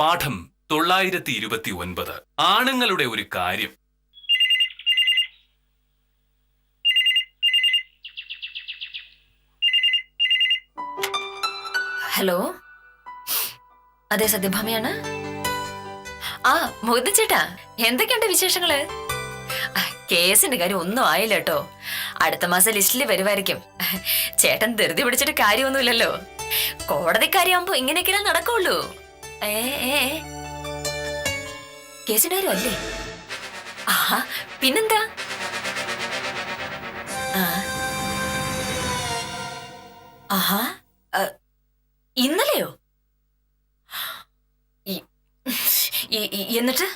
പാഠം 929. ആണുങ്ങളുടെ ഒരു കാര്യം. ഹലോ, അതെ സത്യഭാമയാണ്. ആ മോദി ചേട്ടാ, എന്തൊക്കെയുണ്ട് വിശേഷങ്ങള്? കേസിന്റെ കാര്യം ഒന്നും ആയില്ല കേട്ടോ. അടുത്ത മാസം ലിസ്റ്റിൽ വരുമായിരിക്കും. ചേട്ടൻ ധൃതി പിടിച്ചിട്ട് കാര്യമൊന്നുമില്ലല്ലോ. കോടതിക്കാരിയാകുമ്പോ ഇങ്ങനെയൊക്കെ നടക്കുള്ളൂ. കേസിന്റെ കാര്യം അല്ലേ? ആഹാ, പിന്നെന്താ? ആഹാ, ഇന്നലെയോ? എന്നിട്ട്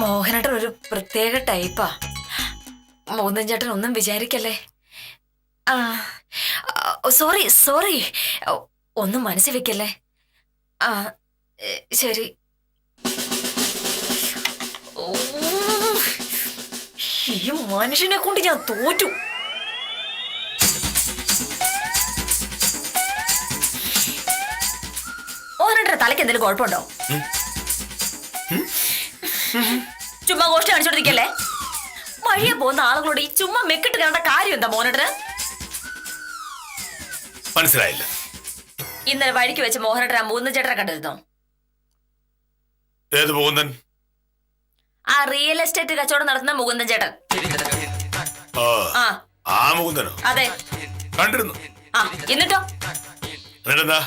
മോഹനേട്ടൻ ഒരു പ്രത്യേക ടൈപ്പാ. മോഹൻ ചേട്ടൻ ഒന്നും വിചാരിക്കല്ലേ. സോറി സോറി, ഒന്നും മനസ്സിൽ വെക്കല്ലേ. ശരി. ഈ മനുഷ്യനെ കൊണ്ട് ഞാൻ തോറ്റു. മോഹനേട്ടന്റെ തലയ്ക്ക് എന്തെങ്കിലും കുഴപ്പമുണ്ടോ? ചുമ്മാ ഗോഷ്ടി കാണിച്ചോണ്ടിരിക്കല്ലേ. വഴിയെ പോകുന്ന ആളുകളോട് ഈ ചുമ്മാ മെക്കിട്ട് കാണേണ്ട കാര്യം എന്താ മോഹനേട്ടന്? മനസ്സിലായില്ല. ഇന്നലെ വഴിക്ക് വെച്ച് മോഹനേട്ടൻ ആ മൂന്ന് ചേട്ടനെ കണ്ടിരുന്നോ? ഏത് മുകുന്ദൻ? ആ റിയൽ എസ്റ്റേറ്റ് കച്ചവടം നടത്തുന്ന മുകുന്ദൻ ചേട്ടൻ. ആ മുകുന്ദനോ? അതെ, കണ്ടിരുന്നു. എന്നിട്ടോ? എന്നിട്ടെന്താ?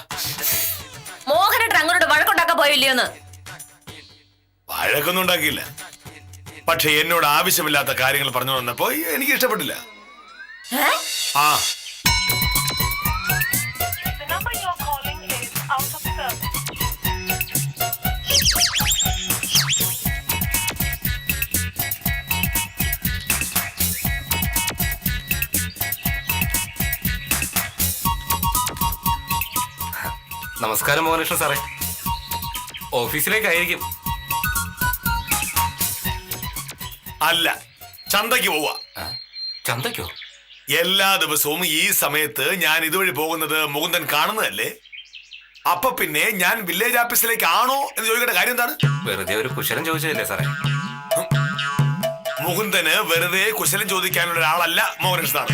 മോഹനേട്ടൻ അങ്ങോട്ട് വഴക്കുണ്ടാക്കാൻ പോയില്ലയോന്ന്? വഴക്കൊന്നും ഉണ്ടാക്കിയില്ല. പക്ഷെ എന്നോട് ആവശ്യമില്ലാത്ത കാര്യങ്ങൾ പറഞ്ഞു വന്നപ്പോ എനിക്ക് ഇഷ്ടപ്പെട്ടില്ല. നമസ്കാരം മോഹനകൃഷ്ണൻ സാറേ. ഓഫീസിലേക്കായിരിക്കും. അല്ല, ചന്തയ്ക്ക് പോവാ. ചന്തയ്ക്കോ? എല്ലാ ദിവസവും ഈ സമയത്ത് ഞാൻ ഇതുവഴി പോകുന്നത് മുകുന്ദൻ കാണുന്നതല്ലേ. അപ്പൊ പിന്നെ ഞാൻ വില്ലേജ് ഓഫീസിലേക്ക് ആണോ എന്ന് ചോദിക്കേണ്ട കാര്യം എന്താണ്? വെറുതെ ഒരു കുശലം ചോദിച്ചതല്ലേ സാറേ. മുകുന്ദന് വെറുതെ കുശലം ചോദിക്കാനുള്ള ഒരാളല്ല മോഹനകൃഷ്ണൻ.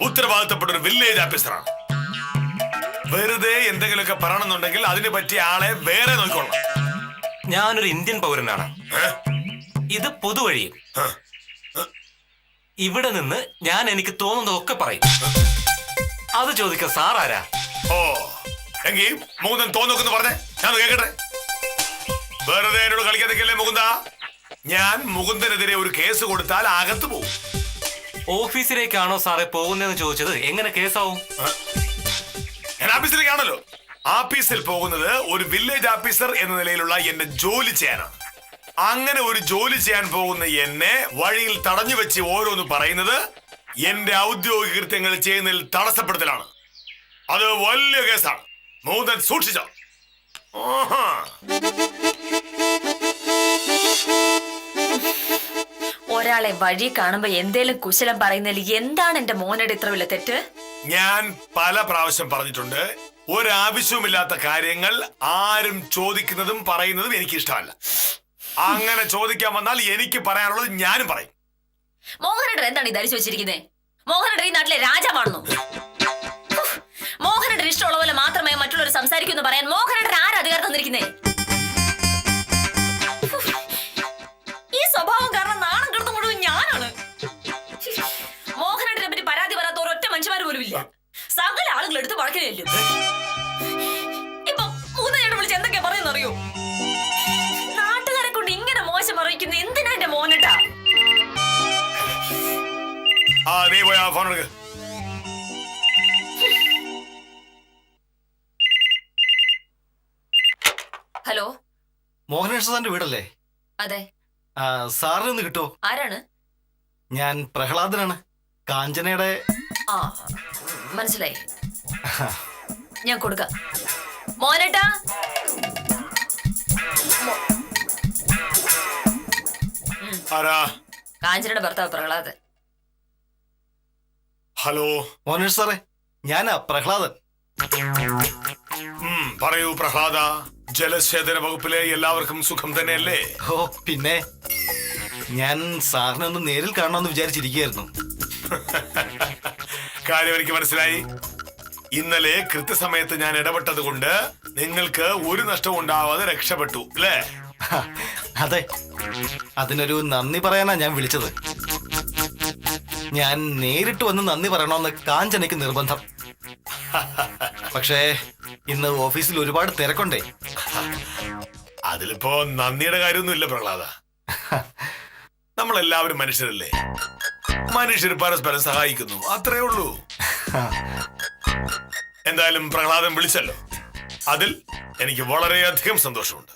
ഉത്തരവാദിത്തപ്പെട്ട ഒരു വില്ലേജ് ഓഫീസറാണ്. വെറുതെ എന്തെങ്കിലുമൊക്കെ പറയണമെന്നുണ്ടെങ്കിൽ അതിനെ പറ്റിയ ആളെ വേറെ നോക്കിക്കൊള്ളണം. ഞാനൊരു ഇന്ത്യൻ പൗരനാണ്. ഇത് പൊതുവഴി. ഇവിടെ നിന്ന് ഞാൻ എനിക്ക് തോന്നുന്നതൊക്കെ പറയും. അത് ചോദിക്കാൻ സാറാരാ? ഓ, എങ്കിൽ മുകുന്ദൻ തോന്നൊക്കെ പറഞ്ഞേ, ഞാൻ കേക്കട്ടെ. വെറുതെ എന്നോട് കളിക്കാതൊക്കെയല്ലേ മുകുന്ദ. ഞാൻ മുകുന്ദനെതിരെ ഒരു കേസ് കൊടുത്താൽ അകത്ത് പോകും. ഓഫീസിലേക്കാണോ സാറേ പോകുന്നതെന്ന് ചോദിച്ചത് എങ്ങനെ കേസാവും? ഞാൻ ഓഫീസിലേക്കാണല്ലോ. ഓഫീസിൽ പോകുന്നത് ഒരു വില്ലേജ് ഓഫീസർ എന്ന നിലയിലുള്ള എന്റെ ജോലി ചെയ്യാനാണ്. അങ്ങനെ ഒരു ജോലി ചെയ്യാൻ പോകുന്ന എന്നെ വഴിയിൽ തടഞ്ഞു വെച്ച് ഓരോന്ന് പറയുന്നത് എന്റെ ഔദ്യോഗിക കൃത്യങ്ങൾ ചെയ്യുന്നതിൽ തടസ്സപ്പെടുത്തലാണ്. അത് വലിയ കേസാണ്. മുകുന്ദൻ സൂക്ഷിച്ചോ. ഒരാളെ വഴി കാണുമ്പോ എന്തേലും കുശലം പറയുന്നതിൽ എന്താണ് എന്റെ മോനയുടെ ഇത്ര വലിയ തെറ്റ്? ഞാൻ പല പ്രാവശ്യം പറഞ്ഞിട്ടുണ്ട്, ഒരാവശ്യവുമില്ലാത്ത കാര്യങ്ങൾ ആരും ചോദിക്കുന്നതും പറയുന്നതും എനിക്ക് ഇഷ്ടമല്ല. അങ്ങനെ ചോദിക്കാൻ വന്നാൽ എനിക്ക് പറയാനുള്ളത് ഞാനും പറയും. മോഹനേട്ടൻ എന്താണ് ഈ ധരിച്ചു വെച്ചിരിക്കുന്നത്? മോഹനേട്ടൻ ഈ നാട്ടിലെ രാജാവാണെന്നോ? മോഹനേട്ടൻ ഇഷ്ടമുള്ള പോലെ മാത്രമേ മറ്റുള്ളവർ സംസാരിക്കുമെന്ന് പറയാൻ മോഹനേട്ടൻ ആരാ അധികാരം തന്നിരിക്കുന്നേ? ഈ സ്വഭാവം കാരണം നാണം കിടന്നു മുഴുവൻ ഞാനാണ്. മോഹനേട്ടനെ പറ്റി പരാതി പറയാത്ത ഒരൊറ്റ മനുഷ്യന്മാർ പോലും ഇല്ല. സകല ആളുകൾ എടുത്ത് വളക്കില്ലല്ലോ. ഇപ്പൊ മൂന്ന് ചേട്ടൻ വിളിച്ച് എന്തൊക്കെയാ പറയുന്നറിയോ? നാട്ടുകാരെ കൊണ്ട് ഇങ്ങനെ മോശം അറിയിക്കുന്ന എന്തിനാ എന്റെ മോനേട്ടാ? ഹലോ, മോഹനകൃഷ്ണന്റെ വീടല്ലേ? അതെ. സാറിന് ഒന്ന് കിട്ടോ? ആരാണ്? ഞാൻ പ്രഹ്ലാദനാണ്, കാഞ്ചനയുടെ. മനസ്സിലായി, ഞാൻ കൊടുക്കാം. മോനേട്ടാ, ആരാ? കാഞ്ചനയുടെ ഭർത്താവ് പ്രഹ്ലാദൻ. ഹലോ. മോഹനേഷ് സാറേ, ഞാനാ പ്രഹ്ലാദൻ. പറയൂ പ്രഹ്ലാദ. ജലസേചന വകുപ്പിലെ എല്ലാവർക്കും സുഖം തന്നെയല്ലേ? ഓ പിന്നെ, ഞാൻ സാറിനെ ഒന്ന് നേരിൽ കാണണമെന്ന് വിചാരിച്ചിരിക്കുകയായിരുന്നു. കാര്യം എനിക്ക് മനസ്സിലായി. ഇന്നലെ കൃത്യസമയത്ത് ഞാൻ ഇടപെട്ടത് കൊണ്ട് നിങ്ങൾക്ക് ഒരു നഷ്ടവും ഉണ്ടാവാതെ രക്ഷപ്പെട്ടു അല്ലേ? അതെ, അതിനൊരു നന്ദി പറയാനാ ഞാൻ വിളിച്ചത്. ഞാൻ നേരിട്ട് വന്ന് നന്ദി പറയണമെന്ന് കാഞ്ചനയ്ക്ക് നിർബന്ധം. പക്ഷേ ഇന്ന് ഓഫീസിൽ ഒരുപാട് തിരക്കുണ്ടേ. അതിലിപ്പോ നന്ദിയുടെ കാര്യമൊന്നുമില്ല പ്രഹ്ലാദ. നമ്മളെല്ലാവരും മനുഷ്യരല്ലേ, മനുഷ്യർ പരസ്പരം സഹായിക്കുന്നു, അത്രേ ഉള്ളൂ. എന്തായാലും പ്രഹ്ലാദൻ വിളിച്ചല്ലോ, അതിൽ എനിക്ക് വളരെയധികം സന്തോഷമുണ്ട്.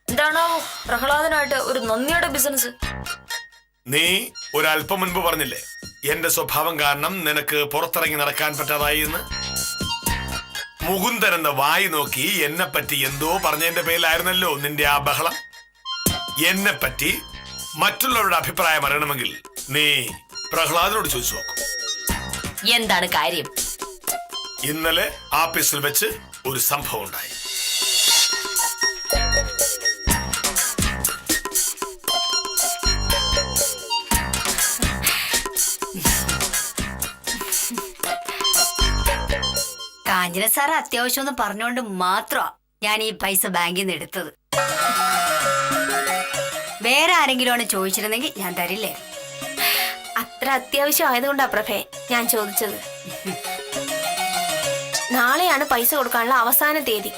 എന്താണോ പ്രഹ്ലാദനായിട്ട് ഒരു നന്ദിയുടെ ബിസിനസ്? നീ ഒരല്പം മുൻപ് പറഞ്ഞില്ലേ എന്റെ സ്വഭാവം കാരണം നിനക്ക് പുറത്തിറങ്ങി നടക്കാൻ പറ്റാതായി എന്ന്. മുകുന്ദൻ എന്ന വായി നോക്കി എന്നെ പറ്റി എന്തോ പറഞ്ഞതിന്റെ പേരിലായിരുന്നല്ലോ നിന്റെ ആ ബഹളം. എന്നെ പറ്റി മറ്റുള്ളവരുടെ അഭിപ്രായം അറിയണമെങ്കിൽ നീ പ്രഹ്ലാദനോട് ചോദിച്ചു നോക്കും. എന്താണ് കാര്യം? ഇന്നലെ ആഫീസിൽ വെച്ച് ഒരു സംഭവം ഉണ്ടായി. കാഞ്ചന സാർ അത്യാവശ്യം ഒന്ന് പറഞ്ഞോണ്ട് മാത്രമാ ഞാൻ ഈ പൈസ ബാങ്കിൽ നിന്ന് എടുത്തത്. വേറെ ആരെങ്കിലും ആണ് ചോദിച്ചിരുന്നെങ്കിൽ ഞാൻ തരില്ലേ. അത്ര അത്യാവശ്യം ആയതുകൊണ്ടാ പ്രഭേ ഞാൻ ചോദിച്ചത്. നാളെയാണ് പൈസ കൊടുക്കാനുള്ള അവസാന തീയതി.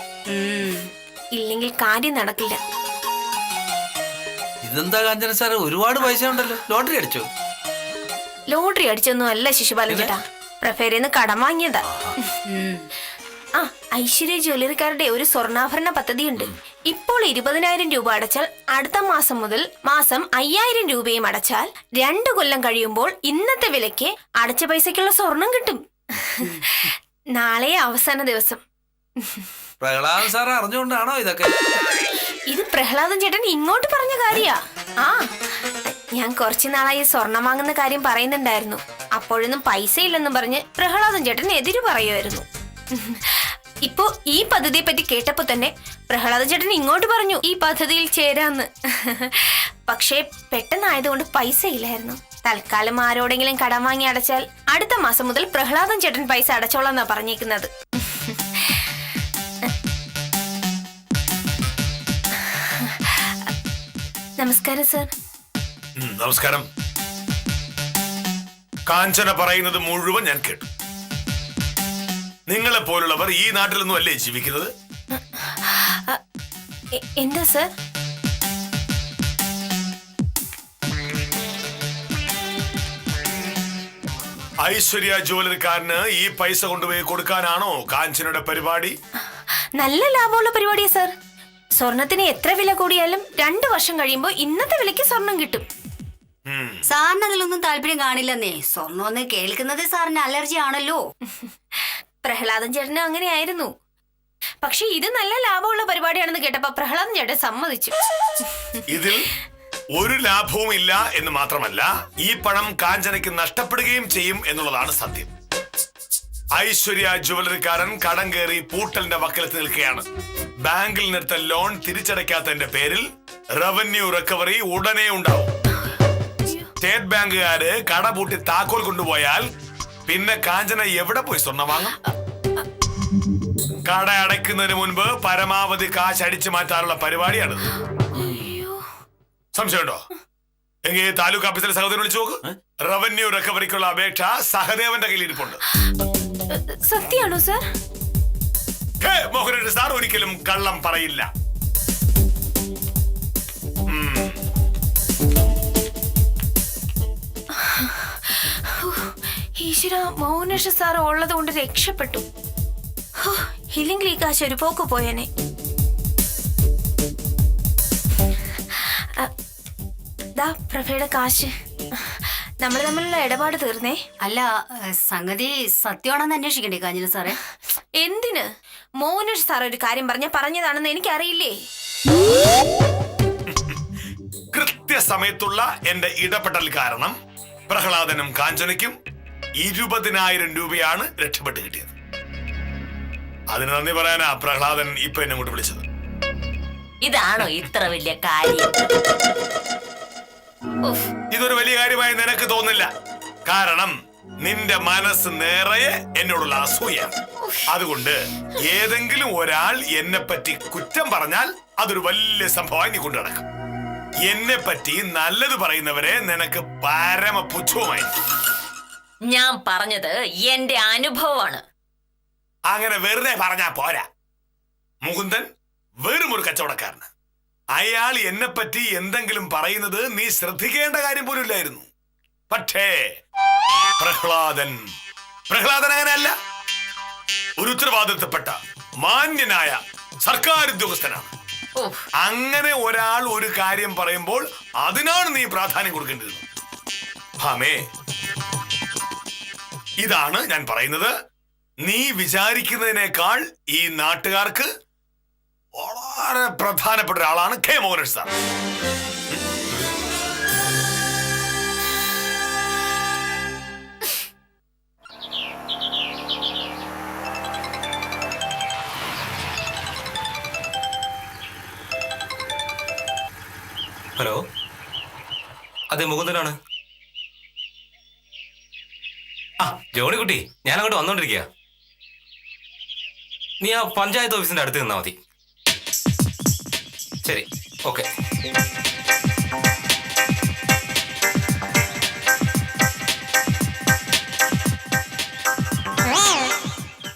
ഇല്ലെങ്കിൽ കാര്യം നടക്കില്ല. ഇതെന്താ കാഞ്ചന സാറ്, ഒരുപാട് പൈസ ഉണ്ടല്ലോ. ലോട്ടറി അടിച്ചോ? ലോട്ടറി അടിച്ചൊന്നും അല്ല ശിശുപാലൻ ചേട്ടാ, പ്രഭേരെന്ന് കടം വാങ്ങിയതാ. ആ ഐശ്വര്യ ജ്വല്ലറിക്കാരുടെ ഒരു സ്വർണ്ണാഭരണ പദ്ധതിയുണ്ട്. ഇപ്പോൾ 20,000 രൂപ അടച്ചാൽ അടുത്ത മാസം മുതൽ മാസം 5,000 രൂപയും അടച്ചാൽ 2 കൊല്ലം കഴിയുമ്പോൾ ഇന്നത്തെ വിലയ്ക്ക് അടച്ച പൈസക്കുള്ള സ്വർണം കിട്ടും. നാളെ അവസാന ദിവസം. പ്രഹ്ലാദൻ സാർ അറിഞ്ഞുകൊണ്ടാണോ ഇതൊക്കെ? ഇത് പ്രഹ്ലാദൻ ചേട്ടൻ ഇങ്ങോട്ട് പറഞ്ഞ കാര്യാ. ആ ഞാൻ കുറച്ചു നാളായി സ്വർണം വാങ്ങുന്ന കാര്യം പറയുന്നുണ്ടായിരുന്നു. അപ്പോഴൊന്നും പൈസ ഇല്ലെന്നും പറഞ്ഞ് പ്രഹ്ലാദൻ ചേട്ടൻ എതിര് പറയുമായിരുന്നു. ഇപ്പോ ഈ പദ്ധതിയെ പറ്റി കേട്ടപ്പോ തന്നെ പ്രഹ്ലാദൻ ചേട്ടൻ ഇങ്ങോട്ട് പറഞ്ഞു ഈ പദ്ധതിയിൽ ചേരാന്ന്. പക്ഷേ പെട്ടെന്നായതുകൊണ്ട് പൈസ ഇല്ലായിരുന്നു. തൽക്കാലം ആരോടെങ്കിലും കടം വാങ്ങി അടച്ചാൽ അടുത്ത മാസം മുതൽ പ്രഹ്ലാദൻ ചേട്ടൻ പൈസ അടച്ചോളാന്നാ പറഞ്ഞേക്കുന്നത്. നമസ്കാരം സർ. നമസ്കാരം. കാഞ്ചന പറയുന്നത് മുഴുവൻ ഞാൻ കേട്ടു. നിങ്ങളെ പോലുള്ളവർ ഈ നാട്ടിലൊന്നും അല്ലേ ജീവിക്കുന്നത്? എന്താ സർ? ഐശ്വര്യ ജ്വല്ലറിക്കാരന് ഈ പൈസ കൊണ്ടുപോയി കൊടുക്കാനാണോ കാഞ്ചനയുടെ പരിപാടി? നല്ല ലാഭമുള്ള പരിപാടിയാ സർ. സ്വർണത്തിന് എത്ര വില കൂടിയാലും 2 വർഷം കഴിയുമ്പോ ഇന്നത്തെ വിലയ്ക്ക് സ്വർണം കിട്ടും. സാറിന് അതിലൊന്നും താല്പര്യം കാണില്ലെന്നേ. സ്വർണ്ണം ഒന്ന് കേൾക്കുന്നത് സാറിന് അലർജി ആണല്ലോ. പ്രഹ്ലാദൻ ചേട്ടനും അങ്ങനെയായിരുന്നു. പക്ഷെ ഇത് നല്ല ലാഭമുള്ള പരിപാടിയാണെന്ന് കേട്ടപ്പോ പ്രഹ്ലാദൻ ചേട്ടൻ സമ്മതിച്ചു. ഇതിൽ ഒരു ലാഭവും ഇല്ല എന്ന് മാത്രമല്ല, ഈ പണം കാഞ്ചനയ്ക്ക് നഷ്ടപ്പെടുകയും ചെയ്യും എന്നുള്ളതാണ് സത്യം. ഐശ്വര്യ ജ്വല്ലറിക്കാരൻ കടം കയറി പൂട്ടലിന്റെ വക്കലത്ത് നിൽക്കുകയാണ്. ബാങ്കിൽ നിന്നെടുത്ത ലോൺ തിരിച്ചടയ്ക്കാത്തതിന്റെ പേരിൽ റവന്യൂ റിക്കവറി ഉടനെ ഉണ്ടാവും. സ്റ്റേറ്റ് ബാങ്കുകാര് കട പൂട്ടി താക്കോൽ കൊണ്ടുപോയാൽ പിന്നെ കാഞ്ചന എവിടെ പോയി സ്വർണം വാങ്ങും? കട അടയ്ക്കുന്നതിന് മുൻപ് പരമാവധി കാശ് അടിച്ചു മാറ്റാനുള്ള പരിപാടിയാണ്. സംശയമുണ്ടോ? എങ്കിൽ താലൂക്ക് ഓഫീസിലെ സഹോദരൻ വിളിച്ചു നോക്ക്. റവന്യൂ റിക്കവറിക്കുള്ള അപേക്ഷ സഹദേവന്റെ കയ്യിൽ ഇരിപ്പുണ്ട്. സത്യാണോ സർ? മോഹനന്റെ സാർ ഒരിക്കലും കള്ളം പറയില്ല. ഈശ്വര, മോഹനേഷ സാർ ഉള്ളത് കൊണ്ട് രക്ഷപ്പെട്ടു. ഇല്ലെങ്കിൽ ഈ കാശ് ഒരു പോക്ക് പോയനെ. പ്രഭയുടെ കാശ്. നമ്മൾ തമ്മിലുള്ള ഇടപാട് തീർന്നേ. അല്ല, സംഗതി സത്യമാണെന്ന് അന്വേഷിക്കണ്ടേ കാഞ്ചന സാറേ? എന്തിന്? മോഹനേഷ് സാർ ഒരു കാര്യം പറഞ്ഞതാണെന്ന് എനിക്കറിയില്ലേ. കൃത്യസമയത്തുള്ള എന്റെ ഇടപെടൽ കാരണം പ്രഹ്ലാദനും കാഞ്ചനയ്ക്കും 20,000 രൂപയാണ് രക്ഷപ്പെട്ട് കിട്ടിയത്. അതിന് നന്ദി പറയാനാ പ്രഹ്ലാദൻ ഇപ്പൊ എന്നെ അങ്ങോട്ട് വിളിച്ചത്. ഇതാണോ ഇത്ര വലിയ കാര്യം? ഉഫ്. ഇതൊരു വലിയ കാര്യമായി നിനക്ക് തോന്നില്ല. കാരണം നിന്റെ മനസ്സ് നിറയെ എന്നോടുള്ള അസൂയ. അതുകൊണ്ട് ഏതെങ്കിലും ഒരാൾ എന്നെ പറ്റി കുറ്റം പറഞ്ഞാൽ അതൊരു വലിയ സംഭവമായി നീ കൊണ്ടു നടക്കും. എന്നെ പറ്റി നല്ലത് പറയുന്നവരെ നിനക്ക് പരമ പുച്ഛവുമായി. ഞാൻ പറഞ്ഞത് എന്റെ അനുഭവമാണ്. അങ്ങനെ വെറുതെ പറഞ്ഞാ പോരാ. മുകുന്ദൻ വെറും ഒരു കച്ചവടക്കാരന്. അയാൾ എന്നെ പറ്റി എന്തെങ്കിലും പറയുന്നത് നീ ശ്രദ്ധിക്കേണ്ട കാര്യം പോലും ഇല്ലായിരുന്നു. പക്ഷേ പ്രഹ്ലാദൻ അങ്ങനെയല്ല. ഒരു ഉത്തരവാദിത്തപ്പെട്ട മാന്യനായ സർക്കാർ ഉദ്യോഗസ്ഥനാണ്. ഉഫ്. അങ്ങനെ ഒരാൾ ഒരു കാര്യം പറയുമ്പോൾ അതിനാണ് നീ പ്രാധാന്യം കൊടുക്കേണ്ടത്. ഭാമേ, ഇതാണ് ഞാൻ പറയുന്നത്. നീ വിചാരിക്കുന്നതിനേക്കാൾ ഈ നാട്ടുകാർക്ക് വളരെ പ്രധാനപ്പെട്ട ഒരാളാണ് കെ മോഹനേഷ് സാർ. ഹലോ, അതെ മുകുന്ദനാണ്. ആ ജോണിക്കുട്ടി, ഞാൻ അങ്ങോട്ട് വന്നോണ്ടിരിക്കുക. നീ ആ പഞ്ചായത്ത് ഓഫീസിന്റെ അടുത്ത് നിന്നാ മതി. ശരി, ഓക്കെ.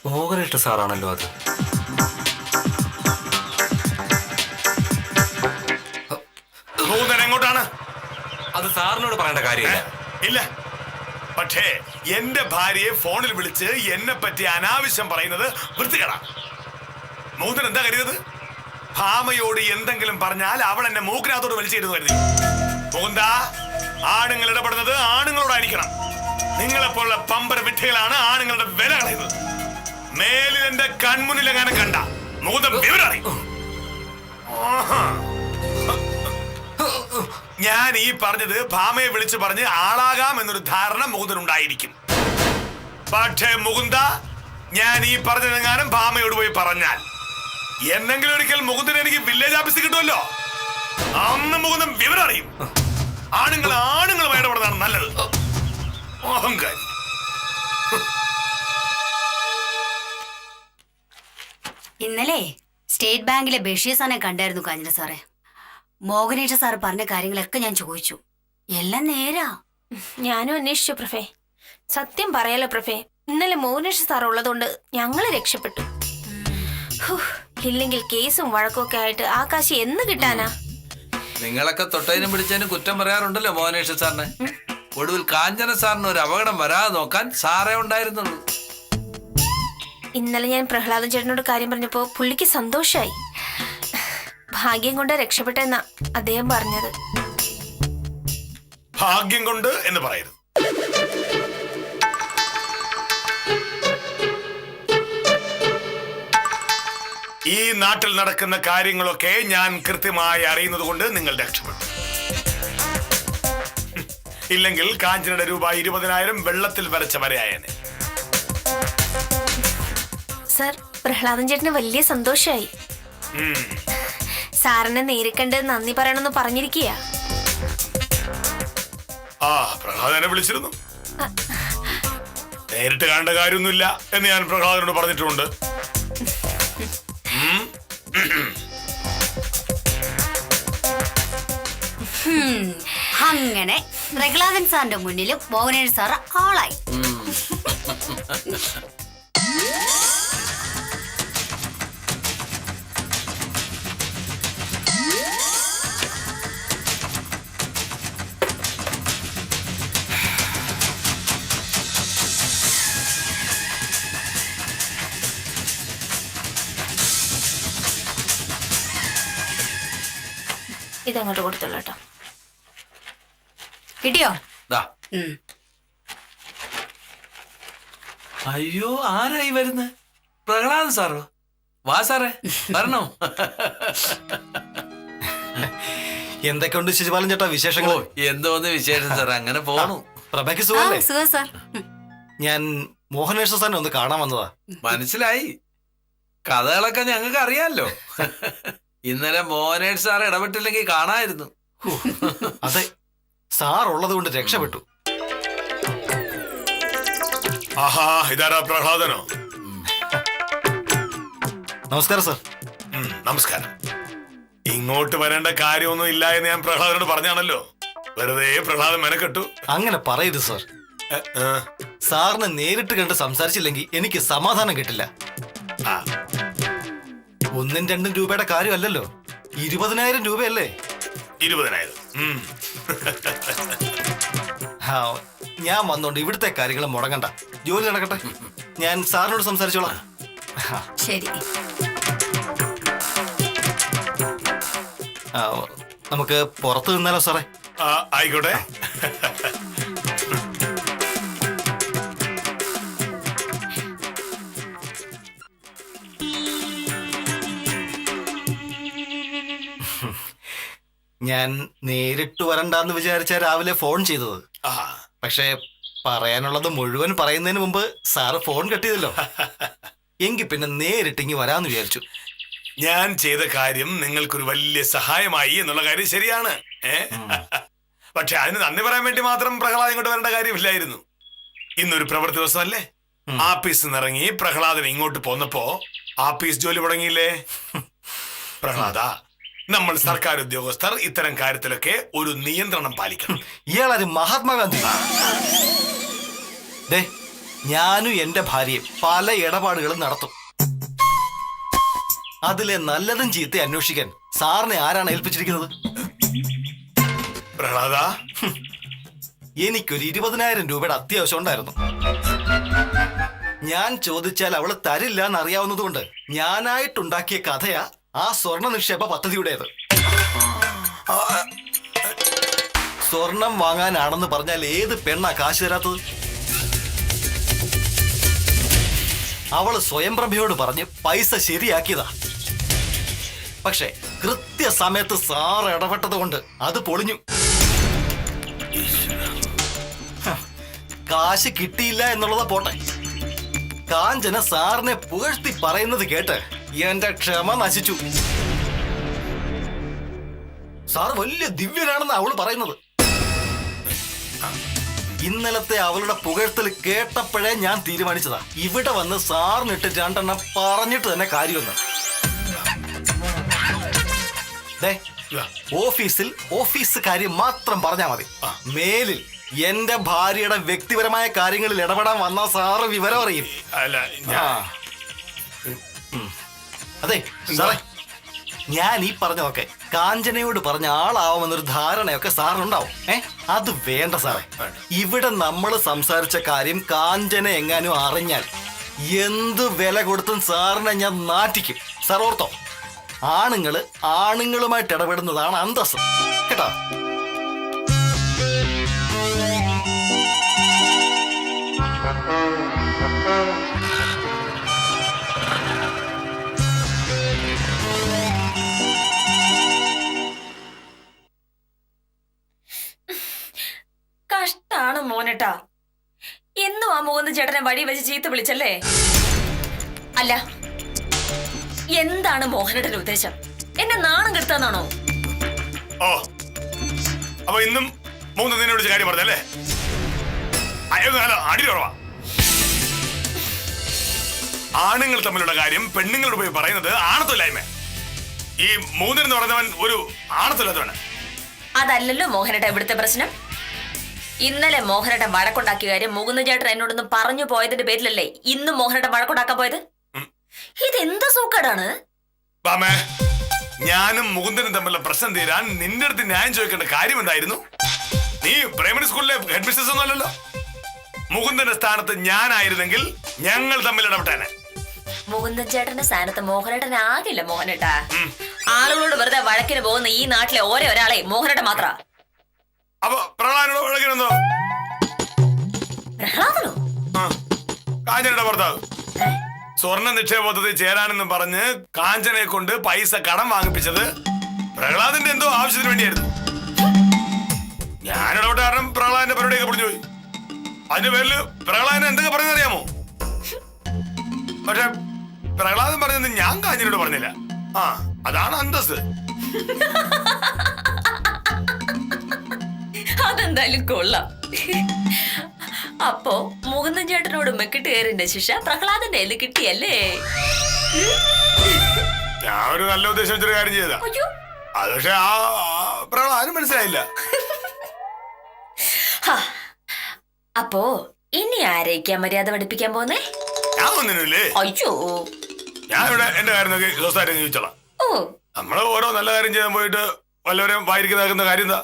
മോഹനേഷ് സാറാണല്ലോ അത്. എങ്ങോട്ടാണ്? അത് സാറിനോട് പറയേണ്ട കാര്യമില്ല. ഇല്ല, പക്ഷേ എന്റെ ഭാര്യയെ ഫോണിൽ വിളിച്ച് എന്നെ പറ്റി അനാവശ്യം പറയുന്നത് വൃത്തികേടാണ്. മോഹൻ എന്താ കരുതത്? ഭാമയോട് എന്തെങ്കിലും പറഞ്ഞാൽ അവൾ എന്നെ മൂക്കിനകത്തോട് വലിച്ചിരുന്നു കരുതി. മോഹന്താ, ആണുങ്ങൾ ഇടപെടുന്നത് ആണുങ്ങളോടായിരിക്കണം. നിങ്ങളെപ്പോലുള്ള പമ്പര വിട്ടികളാണ് ആണുങ്ങളുടെ വില കളയുന്നത്. മേലിൽ എന്റെ കൺമുന്നിലെങ്ങനെ കണ്ട മോഹൻ വിവരം അറിയും. ഞാൻ ഈ പറഞ്ഞത് ഭാമയെ വിളിച്ചു പറഞ്ഞ് ആളാകാം എന്നൊരു ധാരണ മുകുന്ദനുണ്ടായിരിക്കും. പക്ഷേ മുകുന്ദ, ഞാൻ ഈ പറഞ്ഞതെങ്ങാനും ഭാമയോട് പോയി പറഞ്ഞാൽ എന്നെങ്കിലും ഒരിക്കൽ മുകുന്ദൻ എനിക്ക് വില്ലേജ് ഓഫീസിൽ കിട്ടുമല്ലോ. അന്ന് മുകുന്ദൻ വിവരം അറിയും. ആണുങ്ങളുമായി ഇടപെടുന്നതാണ് നല്ലത്. അഹങ്കാരി. ഇന്നലെ സ്റ്റേറ്റ് ബാങ്കിലെ ബഷീർ സാറിനെ കണ്ടായിരുന്നു കാഞ്ചന സാറേ. മോഹനേഷ് സാർ പറഞ്ഞ കാര്യങ്ങളൊക്കെ ഞാൻ ചോദിച്ചു. എല്ലാം നേരാ. ഞാനും അന്വേഷിച്ചു പ്രഫേ. സത്യം പറയാലോ പ്രഫേ, ഇന്നലെ മോഹനേഷ് സാർ ഉള്ളതുകൊണ്ട് ഞങ്ങള് രക്ഷപ്പെട്ടു. ഇല്ലെങ്കിൽ കേസും വഴക്കും ഒക്കെ ആയിട്ട് ആകാശ് എന്ന് കിട്ടാനാ? നിങ്ങളൊക്കെ തൊട്ടതിനും പിടിച്ചതിനും കുറ്റം പറയാറുണ്ടല്ലോ മോഹനേഷ് സാറിന്. ഒടുവിൽ കാഞ്ചന സാറിന് ഒരു അപകടം വരാതെ നോക്കാൻ സാറേ ഉണ്ടായിരുന്നുള്ളൂ. ഇന്നലെ ഞാൻ പ്രഹ്ലാദൻ ചേട്ടനോട് കാര്യം പറഞ്ഞപ്പോ പുള്ളിക്ക് സന്തോഷായി. ഭാഗ്യം കൊണ്ട് രക്ഷപ്പെട്ടെന്നാ അദ്ദേഹം പറഞ്ഞത്. ഭാഗ്യം കൊണ്ട് എന്ന് പറയരുത്. ഈ നാട്ടിൽ നടക്കുന്ന കാര്യങ്ങളൊക്കെ ഞാൻ കൃത്യമായി അറിയുന്നത് കൊണ്ട് നിങ്ങൾ രക്ഷപ്പെട്ടു. ഇല്ലെങ്കിൽ കാഞ്ചനയുടെ രൂപ 20,000 വെള്ളത്തിൽ വരച്ച വരെയായനെ. സർ, പ്രഹ്ലാദൻ ചേട്ടന് വലിയ സന്തോഷായി. സാറിനെ നേരിക്കണ്ട് നന്ദി പറയണമെന്ന് പറഞ്ഞിരിക്കുക. ആ, പ്രഹ്ലാദനെ വിളിച്ചിരുന്നു. നേരിട്ട് കാണേണ്ട കാര്യമൊന്നുമില്ല എന്ന് ഞാൻ പ്രഹ്ലാദനോട് പറഞ്ഞിട്ടുണ്ട്. അങ്ങനെ പ്രഹ്ലാദൻ സാറിന്റെ മുന്നിലും മോഹനേഷ് സാർ ആളായി. ഇതങ്ങോട്ട് കൊടുത്തുള്ളൂ കേട്ടോ. കിട്ടിയോ? ദാ. അയ്യോ, ആരായി വരുന്നത്? പ്രഹ്ലാദൻ സാറോ? വാ സാറേ, വരണോ? എന്തൊക്കെയുണ്ട് ശിശുപാലൻ ചേട്ടാ ഓ, വിശേഷങ്ങൾ? എന്തോന്ന് വിശേഷം സാർ, അങ്ങനെ പോണു. പ്രഭയ്ക്ക് ആ സുഖല്ലേ? സുഖം സാർ. ഞാൻ മോഹനേശ്വർ സാറിനെ ഒന്ന് കാണാൻ വന്നതാ. മനസ്സിലായി. കഥകളൊക്കെ ഞങ്ങൾക്ക് അറിയാലോ. ഇന്നലെ മോഹനേഷ് സാർ ഇടപെട്ടില്ലെങ്കിൽ കാണായിരുന്നു. അതെ, സാർ ഉള്ളത് കൊണ്ട് രക്ഷപ്പെട്ടു. ആഹാ, ഇതാരാ പ്രഹ്ലാദനോ? നമസ്കാരം സാർ. നമസ്കാരം. ഇങ്ങോട്ട് വരേണ്ട കാര്യമൊന്നും ഇല്ല എന്ന് ഞാൻ പ്രഹ്ലാദനോട് പറഞ്ഞാണല്ലോ. വെറുതെ പ്രഹ്ലാദൻ മെനക്കെട്ടു. അങ്ങനെ പറയരുത് സാർ. ഏ, ഏ. സാറിനെ നേരിട്ട് കണ്ട് സംസാരിച്ചില്ലെങ്കിൽ എനിക്ക് സമാധാനം കിട്ടില്ല. ആ, 1-2 രൂപയുടെ കാര്യമല്ലല്ലോ, 20,000 രൂപയല്ലേ? 20,000. ആ, ഞാൻ വന്നോണ്ട് ഇവിടുത്തെ കാര്യങ്ങൾ മുടങ്ങണ്ട, ജോലി നടക്കട്ടെ. ഞാൻ സാറിനോട് സംസാരിച്ചോളാം. ശരി. ആ, നമുക്ക് പുറത്ത് നിന്നാലോ സാറേ? ആ, ആയിക്കോട്ടെ. ഞാൻ നേരിട്ട് വരണ്ടാന്ന് വിചാരിച്ച രാവിലെ ഫോൺ ചെയ്തത്. ആ, പക്ഷേ പറയാനുള്ളത് മുഴുവൻ പറയുന്നതിന് മുമ്പ് സാറ് ഫോൺ കെട്ടിയതല്ലോ. എങ്കിൽ പിന്നെ നേരിട്ടിങ്ങി വരാന്ന് വിചാരിച്ചു. ഞാൻ ചെയ്ത കാര്യം നിങ്ങൾക്കൊരു വലിയ സഹായമായി എന്നുള്ള കാര്യം ശരിയാണ്. പക്ഷെ അതിന് നന്ദി പറയാൻ വേണ്ടി മാത്രം പ്രഹ്ലാദൻ ഇങ്ങോട്ട് വരേണ്ട കാര്യമില്ലായിരുന്നു. ഇന്നൊരു പ്രവൃത്തി ദിവസമല്ലേ? ആഫീസിൽ നിന്ന് ഇറങ്ങി പ്രഹ്ലാദൻ ഇങ്ങോട്ട് പോന്നപ്പോ ആഫീസ് ജോലി മുടങ്ങിയില്ലേ? പ്രഹ്ലാദ, നമ്മൾ സർക്കാർ ഉദ്യോഗസ്ഥർ ഇത്തരം കാര്യത്തിലൊക്കെ ഒരു നിയന്ത്രണം പാലിക്കണം. ഇയാളൊരു മഹാത്മാഗാന്ധി. ദേ, ഞാനും എന്റെ ഭാര്യയും പല ഇടപാടുകളും നടത്തും. അതിലെ നല്ലതും ചീത്ത അന്വേഷിക്കാൻ സാറിനെ ആരാണ് ഏൽപ്പിച്ചിരിക്കുന്നത്? പ്രഹ്ലാദ, എനിക്കൊരു 20,000 രൂപയുടെ അത്യാവശ്യം ഉണ്ടായിരുന്നു. ഞാൻ ചോദിച്ചാൽ അവള് തരില്ല എന്നറിയാവുന്നത് കൊണ്ട് ഞാനായിട്ടുണ്ടാക്കിയ കഥയാ ആ സ്വർണ്ണ നിക്ഷേപ പദ്ധതിയുടേത്. സ്വർണം വാങ്ങാനാണെന്ന് പറഞ്ഞാൽ ഏത് പെണ്ണാ കാശ് തരാത്തത്? അവള് സ്വയംപ്രഭയോട് പറഞ്ഞ് പൈസ ശരിയാക്കിയതാ. പക്ഷെ കൃത്യസമയത്ത് സാർ ഇടപെട്ടത് കൊണ്ട് അത് പൊളിഞ്ഞു. കാശ് കിട്ടിയില്ല എന്നുള്ളത് പോട്ടെ, കാഞ്ചന സാറിനെ പുകഴ്ത്തി പറയുന്നത് കേട്ട് എന്റെ ക്ഷമ നശിച്ചു. സാർ വലിയ ദിവ്യനാണെന്ന് അവള് പറയുന്നത്. ഇന്നലത്തെ അവളുടെ പുകഴ്ത്തൽ കേട്ടപ്പോഴേ ഞാൻ തീരുമാനിച്ചതാ, ഇവിടെ വന്ന് സാറിനിട്ട് 2 എണ്ണം പറഞ്ഞിട്ട് തന്നെ കാര്യമെന്ന്. ഓഫീസിൽ ഓഫീസ് കാര്യം മാത്രം പറഞ്ഞാ മതി. മേലിൽ എന്റെ ഭാര്യയുടെ വ്യക്തിപരമായ കാര്യങ്ങളിൽ ഇടപെടാൻ വന്ന സാറ് വിവരം അറിയും. അല്ല ആ. അതെ സാറേ, ഞാൻ ഈ പറഞ്ഞതൊക്കെ കാഞ്ചനയോട് പറഞ്ഞ ആളാവുമെന്നൊരു ധാരണയൊക്കെ സാറിനുണ്ടാവും. അത് വേണ്ട സാറേ. ഇവിടെ നമ്മൾ സംസാരിച്ച കാര്യം കാഞ്ചന എങ്ങാനും അറിഞ്ഞാൽ എന്ത് വില കൊടുത്തും സാറിനെ ഞാൻ നാറ്റിക്കും. സാർ ഓർത്തോ, ആണുങ്ങളുമായിട്ട് ഇടപെടുന്നതാണ് അന്തസ്സ്, കേട്ടോ? കഷ്ടാണ് മോനേട്ടാ. എന്നും ആ മോഹൻ ചേട്ടനെ വഴി വെച്ച് ചീത്ത വിളിച്ചല്ലേ? അല്ല, എന്താണ് മോഹനേട്ടന്റെ ഉദ്ദേശം? എന്നെ നാണം കെടുത്താന്നാണോ? ഓ, അപ്പൊ ഇന്നും 3 ദിനം വിളിച്ച കാര്യം പറഞ്ഞല്ലേ? അയ്യോ, അടി കുറവാ. ആണുങ്ങൾ തമ്മിലുള്ള കാര്യം പെണ്ണുങ്ങളോട് പോയി പറയുന്നത് ആണത്തില്ലായ്മ. ഈ 3 എന്ന് പറഞ്ഞവൻ ഒരു ആണത്തില്ലാത്തവന്. അതല്ലല്ലോ മോഹനേട്ട ഇവിടുത്തെ പ്രശ്നം. ഇന്നലെ മോഹനേട്ടൻ വഴക്കുണ്ടാക്കിയ കാര്യം മുകുന്ദൻ ചേട്ടൻ എന്നോടൊന്നും പറഞ്ഞു പോയതിന്റെ പേരിലല്ലേ ഇന്നും മോഹനേട്ടൻ വഴക്കുണ്ടാക്കാൻ പോയത്? ഇതെന്താ സൂക്കേടാണ്? ബാമേ, ഞാനും മുകുന്ദനും തമ്മിലുള്ള പ്രശ്നം തീരാൻ നിന്റെ അടുത്ത് ന്യായം ചോദിക്കേണ്ട കാര്യം എന്തായിരുന്നു? നീ പ്രൈമറി സ്കൂളിലെ ഹെഡ് മിസ്റ്റേഴ്സ് ഒന്നും അല്ലല്ലോ. മുകുന്ദന്റെ സ്ഥാനത്ത് ഞാനായിരുന്നെങ്കിൽ ഞങ്ങൾ തമ്മിൽ ഇടപെട്ടേനെ. മുകുന്ദൻ ചേട്ടന്റെ സ്ഥാനത്ത് മോഹനേട്ടൻ ആകില്ല മോഹനേട്ടാ. ആളുകളോട് വെറുതെ വഴക്കിന് പോകുന്ന ഈ നാട്ടിലെ ഒരാളെ മോഹനേട്ടൻ മാത്ര. അപ്പൊ പ്രഹ്ലാദനോട് വഴക്കിനെന്തോ? പ്രഹ്ലാദനോ? കാഞ്ഞനയുടെ ഭർത്താവ് സ്വർണ്ണ നിക്ഷേപ പദ്ധതി ചേരാനെന്നും പറഞ്ഞ് കാഞ്ചനയെ കൊണ്ട് പൈസ കടം വാങ്ങിപ്പിച്ചത് പ്രഹ്ലാദിന്റെ എന്തോ ആവശ്യത്തിന് വേണ്ടിയായിരുന്നു. ഞാനിടപെട്ട കാരണം പ്രഹ്ലാദിന്റെ പരിപാടിയൊക്കെ പൊളിഞ്ഞു പോയി. അതിന്റെ പേരിൽ പ്രഹ്ലാദിനെ എന്തൊക്കെ പറയുന്നറിയാമോ? പക്ഷെ പ്രഹ്ലാദൻ പറഞ്ഞത് ഞാൻ കാഞ്ചനയോട് പറഞ്ഞില്ല. ആ, അതാണ് അന്തസ്. അതെന്തായാലും കൊള്ളാം. അപ്പോ മുകുന്ദൻ ചേട്ടനോട് മെക്കിട്ട് കയറിന്റെ ശിക്ഷ പ്രഹ്ലാദന്റെ കയ്യിൽ കിട്ടിയല്ലേ? ഞാൻ ഒരു നല്ല ഉദ്ദേശം വെച്ചൊരു കാര്യം ചെയ്താ. അയ്യോ, അത് പക്ഷെ ആ പ്രഹ്ലാദനും മനസ്സിലായില്ല. ഹാ. അപ്പോ ഇനി ആരേക്കാ മര്യാദ പഠിപ്പിക്കാൻ പോന്നേ? ഞാൻ ഒന്നിനുമില്ലേ. അയ്യോ, ഞാൻ ഇവിടെ എന്റെ കാര്യം നോക്കി സ്വസ്ഥായിട്ട് ചോദിച്ചോളാം. ഓ, നമ്മള് ഓരോ നല്ല കാര്യം ചെയ്യാൻ പോയിട്ട് വല്ലവരെയും വായിരിക്കുന്ന കാര്യം എന്താ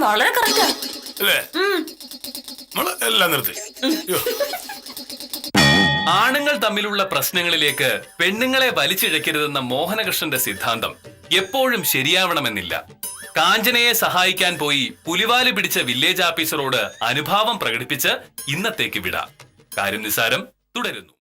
വളരെ കറക്റ്റാ അല്ലേ? നമ്മള് എല്ലാം നിർത്തി. അയ്യോ. ആണുങ്ങൾ തമ്മിലുള്ള പ്രശ്നങ്ങളിലേക്ക് പെണ്ണുങ്ങളെ വലിച്ചിഴക്കരുതെന്ന മോഹനകൃഷ്ണന്റെ സിദ്ധാന്തം എപ്പോഴും ശരിയാവണമെന്നില്ല. കാഞ്ചനയെ സഹായിക്കാൻ പോയി പുലിവാല് പിടിച്ച വില്ലേജ് ഓഫീസറോട് അനുഭാവം പ്രകടിപ്പിച്ച് ഇന്നത്തേക്ക് വിടാം. കാര്യം നിസാരം തുടരുന്നു.